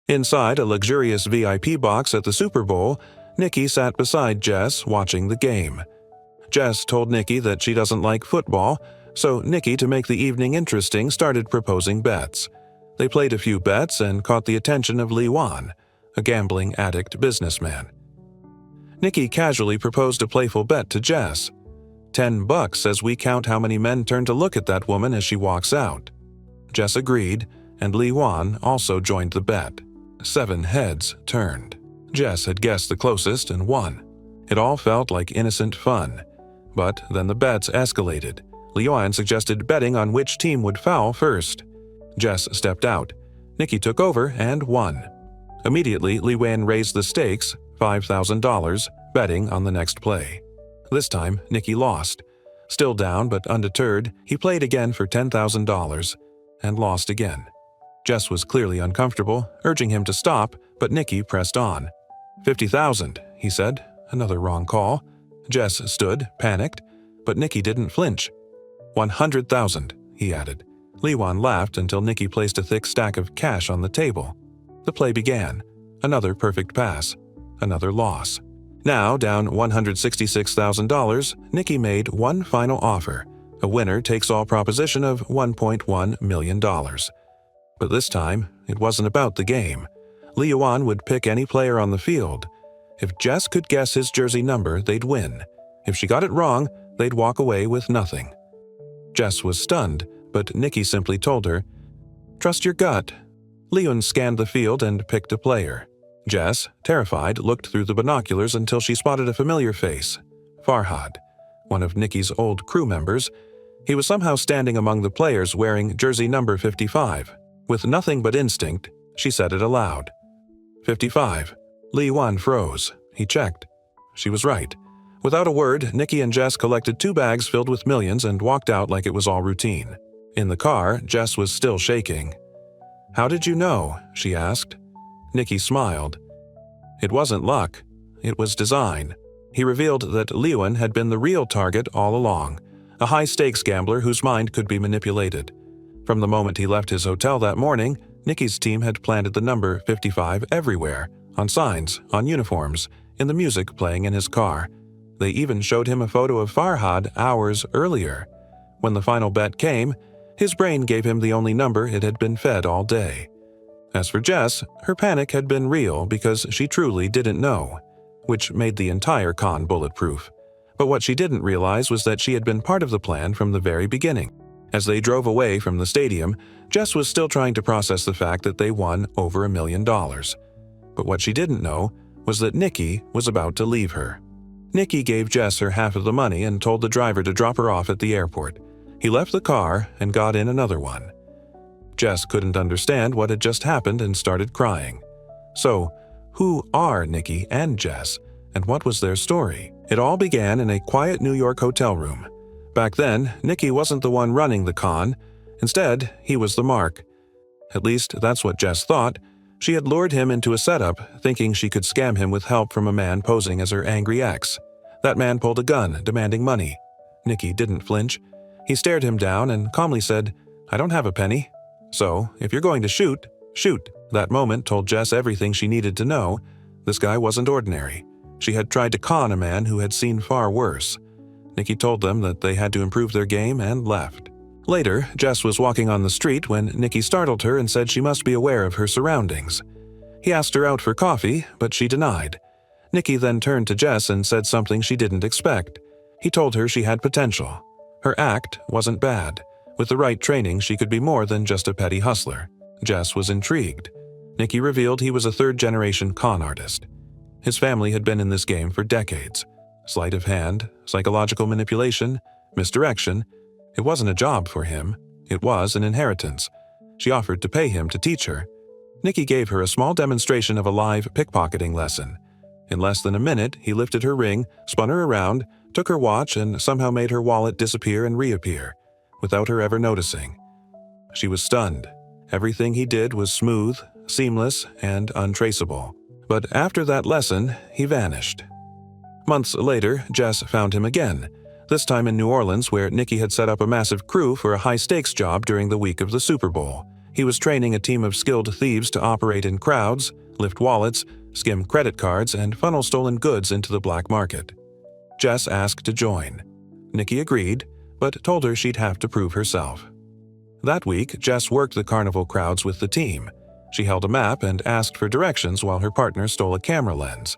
Inside a luxurious VIP box at the Super Bowl, Nikki sat beside Jess watching the game. Jess told Nikki that she doesn't like football, so Nikki, to make the evening interesting, started proposing bets. They played a few bets and caught the attention of Lee Wan, a gambling addict businessman. Nikki casually proposed a playful bet to Jess. $10 as we count how many men turn to look at that woman as she walks out. Jess agreed, and Lee Wan also joined the bet. 7 heads turned. Jess had guessed the closest and won. It all felt like innocent fun. But then the bets escalated. Lee Wan suggested betting on which team would foul first. Jess stepped out. Nikki took over and won. Immediately, Lee Wan raised the stakes, $5,000, betting on the next play. This time, Nikki lost. Still down but undeterred, he played again for $10,000 and lost again. Jess was clearly uncomfortable, urging him to stop, but Nikki pressed on. $50,000, he said, another wrong call. Jess stood, panicked, but Nikki didn't flinch. $100,000, he added. Lee Wan laughed until Nikki placed a thick stack of cash on the table. The play began. Another perfect pass. Another loss. Now, down $166,000, Nikki made one final offer, a winner-takes-all proposition of $1.1 million. But this time, it wasn't about the game. Lee Wan would pick any player on the field. If Jess could guess his jersey number, they'd win. If she got it wrong, they'd walk away with nothing. Jess was stunned, but Nikki simply told her, "Trust your gut." Lee Wan scanned the field and picked a player. Jess, terrified, looked through the binoculars until she spotted a familiar face. Farhad, one of Nikki's old crew members. He was somehow standing among the players wearing jersey number 55. With nothing but instinct, she said it aloud. 55. Lee Wan froze. He checked. She was right. Without a word, Nikki and Jess collected 2 bags filled with millions and walked out like it was all routine. In the car, Jess was still shaking. "How did you know?" she asked. Nikki smiled. It wasn't luck. It was design. He revealed that Lee Wan had been the real target all along, a high-stakes gambler whose mind could be manipulated. From the moment he left his hotel that morning, Nikki's team had planted the number 55 everywhere, on signs, on uniforms, in the music playing in his car. They even showed him a photo of Farhad hours earlier. When the final bet came, his brain gave him the only number it had been fed all day. As for Jess, her panic had been real because she truly didn't know, which made the entire con bulletproof. But what she didn't realize was that she had been part of the plan from the very beginning. As they drove away from the stadium, Jess was still trying to process the fact that they won over $1 million. But what she didn't know was that Nikki was about to leave her. Nikki gave Jess her half of the money and told the driver to drop her off at the airport. He left the car and got in another one. Jess couldn't understand what had just happened and started crying. So, who are Nikki and Jess, and what was their story? It all began in a quiet New York hotel room. Back then, Nikki wasn't the one running the con. Instead, he was the mark. At least, that's what Jess thought. She had lured him into a setup, thinking she could scam him with help from a man posing as her angry ex. That man pulled a gun, demanding money. Nikki didn't flinch. He stared him down and calmly said, "I don't have a penny. So, if you're going to shoot, shoot." That moment told Jess everything she needed to know. This guy wasn't ordinary. She had tried to con a man who had seen far worse. Nikki told them that they had to improve their game and left. Later, Jess was walking on the street when Nikki startled her and said she must be aware of her surroundings. He asked her out for coffee, but she denied. Nikki then turned to Jess and said something she didn't expect. He told her she had potential. Her act wasn't bad. With the right training, she could be more than just a petty hustler. Jess was intrigued. Nikki revealed he was a third-generation con artist. His family had been in this game for decades. Sleight of hand, psychological manipulation, misdirection. It wasn't a job for him. It was an inheritance. She offered to pay him to teach her. Nikki gave her a small demonstration of a live pickpocketing lesson. In less than a minute, he lifted her ring, spun her around, took her watch, and somehow made her wallet disappear and reappear, without her ever noticing. She was stunned. Everything he did was smooth, seamless, and untraceable. But after that lesson, he vanished. Months later, Jess found him again, this time in New Orleans, where Nikki had set up a massive crew for a high-stakes job during the week of the Super Bowl. He was training a team of skilled thieves to operate in crowds, lift wallets, skim credit cards, and funnel stolen goods into the black market. Jess asked to join. Nikki agreed, but told her she'd have to prove herself. That week, Jess worked the carnival crowds with the team. She held a map and asked for directions while her partner stole a camera lens.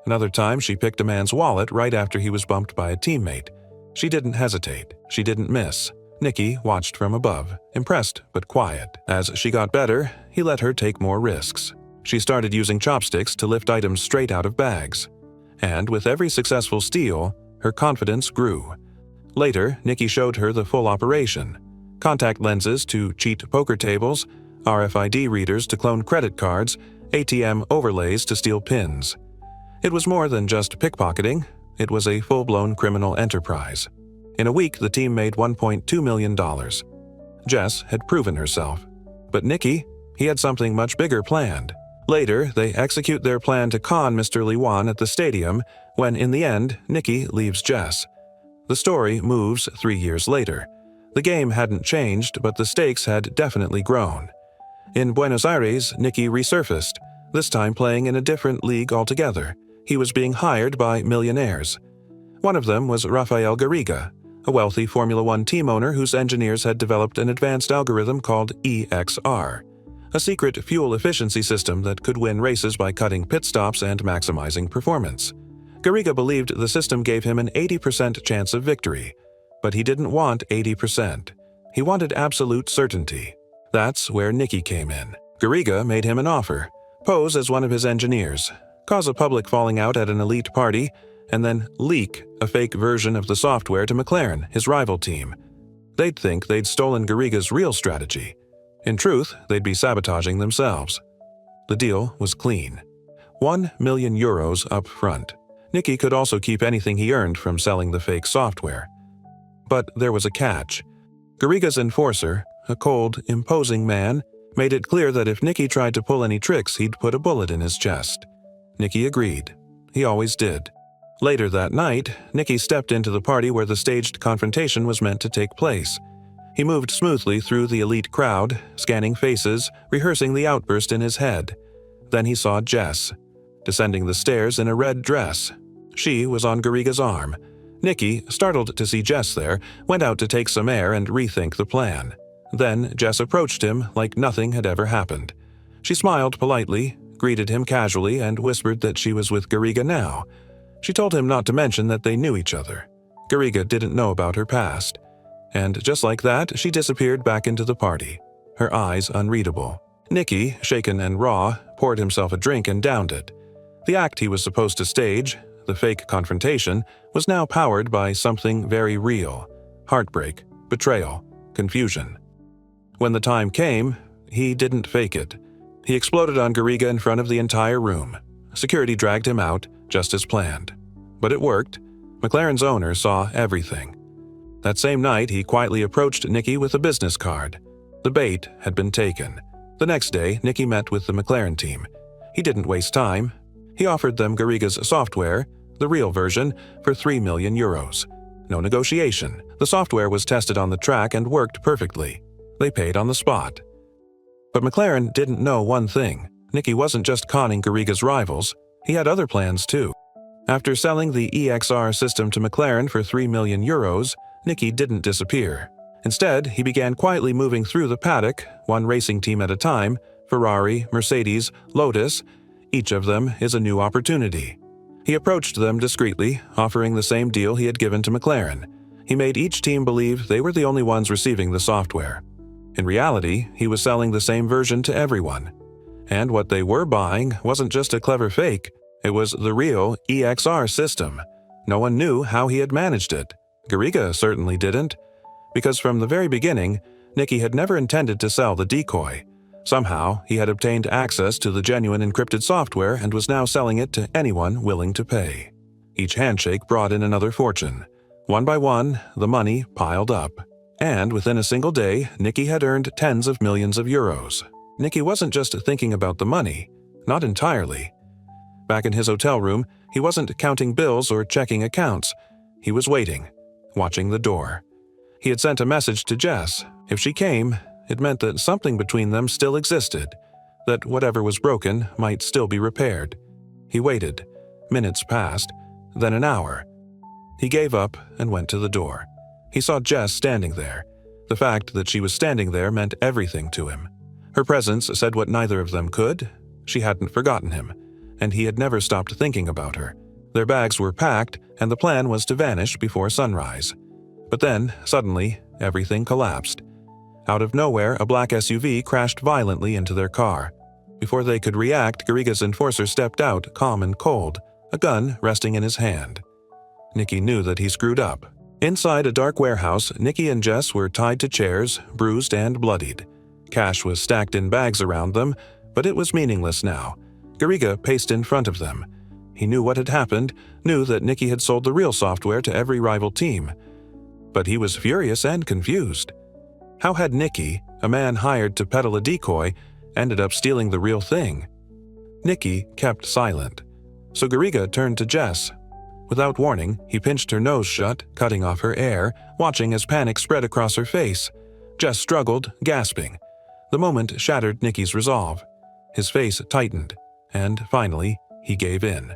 Another time, she picked a man's wallet right after he was bumped by a teammate. She didn't hesitate. She didn't miss. Nikki watched from above, impressed but quiet. As she got better, he let her take more risks. She started using chopsticks to lift items straight out of bags. And with every successful steal, her confidence grew. Later, Nikki showed her the full operation: contact lenses to cheat poker tables, RFID readers to clone credit cards, ATM overlays to steal pins. It was more than just pickpocketing. It was a full-blown criminal enterprise. In a week, the team made $1.2 million. Jess had proven herself. But Nikki, he had something much bigger planned. Later, they execute their plan to con Mr. Liwan at the stadium when, in the end, Nikki leaves Jess. The story moves 3 years later. The game hadn't changed, but the stakes had definitely grown. In Buenos Aires, Nikki resurfaced, this time playing in a different league altogether. He was being hired by millionaires. One of them was Rafael Garriga, a wealthy Formula One team owner whose engineers had developed an advanced algorithm called EXR, a secret fuel efficiency system that could win races by cutting pit stops and maximizing performance. Garriga believed the system gave him an 80% chance of victory, but he didn't want 80%. He wanted absolute certainty. That's where Nikki came in. Garriga made him an offer: pose as one of his engineers, cause a public falling out at an elite party, and then leak a fake version of the software to McLaren, his rival team. They'd think they'd stolen Garriga's real strategy. In truth, they'd be sabotaging themselves. The deal was clean. 1 million euros up front. Nikki could also keep anything he earned from selling the fake software. But there was a catch. Garriga's enforcer, a cold, imposing man, made it clear that if Nikki tried to pull any tricks, he'd put a bullet in his chest. Nikki agreed. He always did. Later that night, Nikki stepped into the party where the staged confrontation was meant to take place. He moved smoothly through the elite crowd, scanning faces, rehearsing the outburst in his head. Then he saw Jess, descending the stairs in a red dress. She was on Garriga's arm. Nikki, startled to see Jess there, went out to take some air and rethink the plan. Then Jess approached him like nothing had ever happened. She smiled politely, greeted him casually, and whispered that she was with Garriga now. She told him not to mention that they knew each other. Garriga didn't know about her past. And just like that, she disappeared back into the party, her eyes unreadable. Nikki, shaken and raw, poured himself a drink and downed it. The act he was supposed to stage, the fake confrontation, was now powered by something very real: heartbreak, betrayal, confusion. When the time came, he didn't fake it. He exploded on Garriga in front of the entire room. Security dragged him out, just as planned. But it worked. McLaren's owner saw everything. That same night, he quietly approached Nikki with a business card. The bait had been taken. The next day, Nikki met with the McLaren team. He didn't waste time. He offered them Garriga's software, the real version, for 3 million euros. No negotiation. The software was tested on the track and worked perfectly. They paid on the spot. But McLaren didn't know one thing. Nikki wasn't just conning Garriga's rivals. He had other plans too. After selling the EXR system to McLaren for 3 million euros, Nikki didn't disappear. Instead, he began quietly moving through the paddock, one racing team at a time: Ferrari, Mercedes, Lotus. Each of them is a new opportunity. He approached them discreetly, offering the same deal he had given to McLaren. He made each team believe they were the only ones receiving the software. In reality, he was selling the same version to everyone. And what they were buying wasn't just a clever fake. It was the real EXR system. No one knew how he had managed it. Garriga certainly didn't. Because from the very beginning, Nikki had never intended to sell the decoy. Somehow, he had obtained access to the genuine encrypted software and was now selling it to anyone willing to pay. Each handshake brought in another fortune. One by one, the money piled up. And within a single day, Nikki had earned tens of millions of euros. Nikki wasn't just thinking about the money. Not entirely. Back in his hotel room, he wasn't counting bills or checking accounts. He was waiting, watching the door. He had sent a message to Jess. If she came, It meant that something between them still existed, that whatever was broken might still be repaired. He waited. Minutes passed, then an hour. He gave up and went to the door. He saw Jess standing there. The fact that she was standing there meant everything to him. Her presence said what neither of them could. She hadn't forgotten him, and he had never stopped thinking about her. Their bags were packed, and the plan was to vanish before sunrise. But then, suddenly, everything collapsed. Out of nowhere, a black SUV crashed violently into their car. Before they could react, Garriga's enforcer stepped out, calm and cold, a gun resting in his hand. Nikki knew that he screwed up. Inside a dark warehouse, Nikki and Jess were tied to chairs, bruised and bloodied. Cash was stacked in bags around them, but it was meaningless now. Garriga paced in front of them. He knew what had happened, knew that Nikki had sold the real software to every rival team. But he was furious and confused. How had Nikki, a man hired to peddle a decoy, ended up stealing the real thing? Nikki kept silent, so Garriga turned to Jess. Without warning, he pinched her nose shut, cutting off her air, watching as panic spread across her face. Jess struggled, gasping. The moment shattered Nikki's resolve. His face tightened, and finally, he gave in.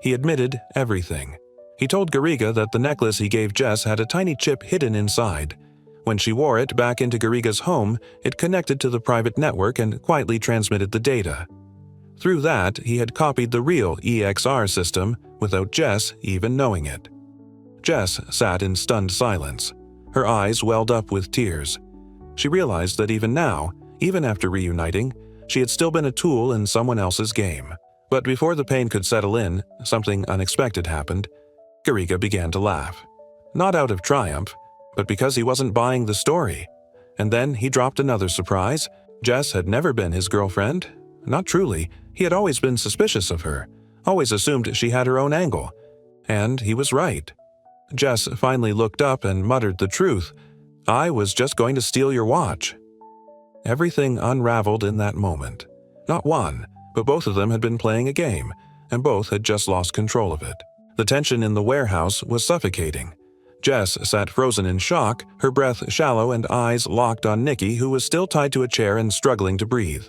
He admitted everything. He told Garriga that the necklace he gave Jess had a tiny chip hidden inside. When she wore it back into Garriga's home, it connected to the private network and quietly transmitted the data. Through that, he had copied the real EXR system without Jess even knowing it. Jess sat in stunned silence. Her eyes welled up with tears. She realized that even now, even after reuniting, she had still been a tool in someone else's game. But before the pain could settle in, something unexpected happened. Garriga began to laugh. Not out of triumph, but because he wasn't buying the story. And then he dropped another surprise. Jess had never been his girlfriend. Not truly. He had always been suspicious of her, always assumed she had her own angle. And he was right. Jess finally looked up and muttered the truth. "I was just going to steal your watch." Everything unraveled in that moment. Not one, but both of them had been playing a game, and both had just lost control of it. The tension in the warehouse was suffocating. Jess sat frozen in shock, her breath shallow and eyes locked on Nikki, who was still tied to a chair and struggling to breathe.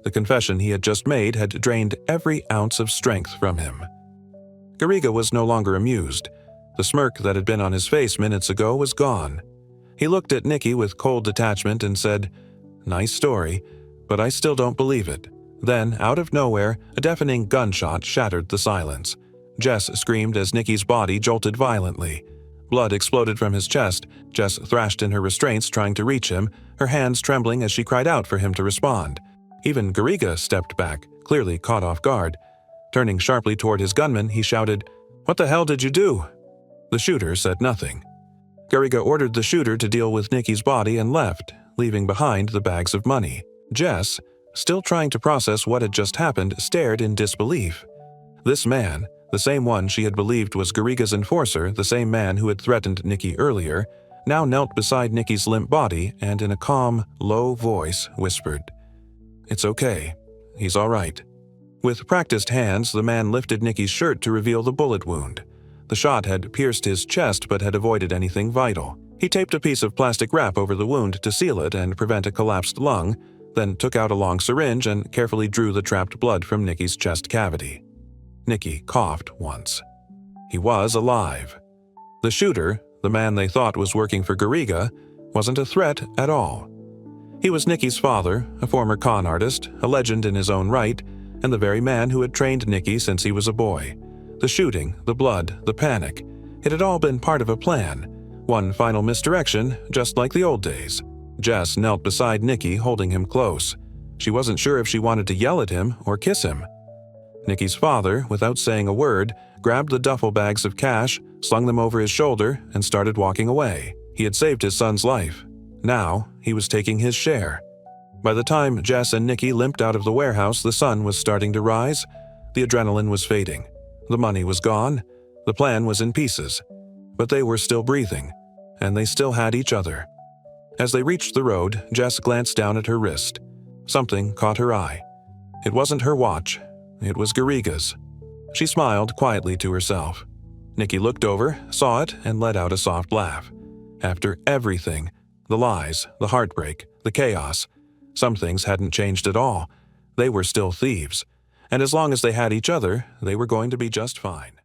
The confession he had just made had drained every ounce of strength from him. Garriga was no longer amused. The smirk that had been on his face minutes ago was gone. He looked at Nikki with cold detachment and said, "Nice story, but I still don't believe it." Then, out of nowhere, a deafening gunshot shattered the silence. Jess screamed as Nikki's body jolted violently. Blood exploded from his chest. Jess thrashed in her restraints, trying to reach him, her hands trembling as she cried out for him to respond. Even Garriga stepped back, clearly caught off guard. Turning sharply toward his gunman, he shouted, "What the hell did you do?" The shooter said nothing. Garriga ordered the shooter to deal with Nikki's body and left, leaving behind the bags of money. Jess, still trying to process what had just happened, stared in disbelief. This man, the same one she had believed was Garriga's enforcer, the same man who had threatened Nikki earlier, now knelt beside Nikki's limp body and in a calm, low voice whispered, "It's okay. He's all right." With practiced hands, the man lifted Nikki's shirt to reveal the bullet wound. The shot had pierced his chest but had avoided anything vital. He taped a piece of plastic wrap over the wound to seal it and prevent a collapsed lung, then took out a long syringe and carefully drew the trapped blood from Nikki's chest cavity. Nikki coughed once. He was alive. The shooter, the man they thought was working for Garriga, wasn't a threat at all. He was Nikki's father, a former con artist, a legend in his own right, and the very man who had trained Nikki since he was a boy. The shooting, the blood, the panic, it had all been part of a plan. One final misdirection, just like the old days. Jess knelt beside Nikki, holding him close. She wasn't sure if she wanted to yell at him or kiss him. Nikki's father, without saying a word, grabbed the duffel bags of cash, slung them over his shoulder, and started walking away. He had saved his son's life. Now, he was taking his share. By the time Jess and Nikki limped out of the warehouse, the sun was starting to rise. The adrenaline was fading. The money was gone. The plan was in pieces. But they were still breathing, and they still had each other. As they reached the road, Jess glanced down at her wrist. Something caught her eye. It wasn't her watch. It was Garriga's. She smiled quietly to herself. Nikki looked over, saw it, and let out a soft laugh. After everything, the lies, the heartbreak, the chaos. Some things hadn't changed at all. They were still thieves. And as long as they had each other, they were going to be just fine.